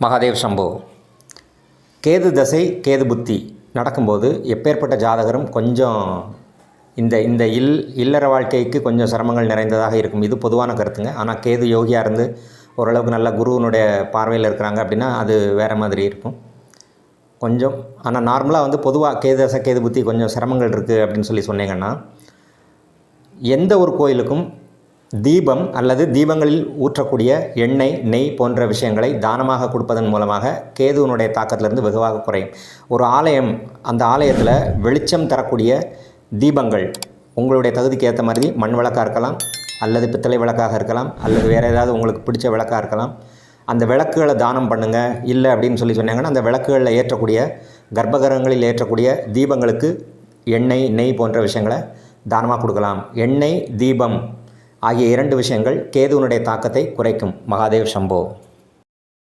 மகாதேவ் சம்போ. கேது தசை கேது புத்தி நடக்கும்போது எப்பேற்பட்ட ஜாதகரும் கொஞ்சம் இந்த இந்த இல்லற வாழ்க்கைக்கு கொஞ்சம் சிரமங்கள் நிறைந்ததாக இருக்கும். இது பொதுவான கருத்துங்க. ஆனால் கேது யோகியாக இருந்து ஓரளவுக்கு நல்ல குருவினுடைய பார்வையில் இருக்கிறாங்க அப்படின்னா அது வேறு மாதிரி இருக்கும் கொஞ்சம். ஆனால் நார்மலாக பொதுவாக கேது தசை கேது புத்தி கொஞ்சம் சிரமங்கள் இருக்குது அப்படின்னு சொல்லி சொன்னீங்கன்னா, எந்த ஒரு கோயிலுக்கும் தீபம் அல்லது தீபங்களில் ஊற்றக்கூடிய எண்ணெய், நெய் போன்ற விஷயங்களை தானமாக கொடுப்பதன் மூலமாக கேதுவனுடைய தாக்கத்திலிருந்து வெகுவாக குறையும். ஒரு ஆலயம், அந்த ஆலயத்தில் வெளிச்சம் தரக்கூடிய தீபங்கள் உங்களுடைய தகுதிக்கு ஏற்ற மாதிரி மண் விளக்காக இருக்கலாம், அல்லது பித்தளை விளக்காக இருக்கலாம், அல்லது வேறு ஏதாவது உங்களுக்கு பிடிச்ச விளக்காக இருக்கலாம். அந்த விளக்குகளை தானம் பண்ணுங்கள். இல்லை அப்படின்னு சொல்லி சொன்னாங்கன்னா, அந்த விளக்குகளில் ஏற்றக்கூடிய கர்ப்பகிரகங்களில் ஏற்றக்கூடிய தீபங்களுக்கு எண்ணெய், நெய் போன்ற விஷயங்களை தானமாக கொடுக்கலாம். எண்ணெய், தீபம் ஆகிய 2 விஷயங்கள் கேதுவனுடைய தாக்கத்தை குறைக்கும். மகாதேவ் சம்போ.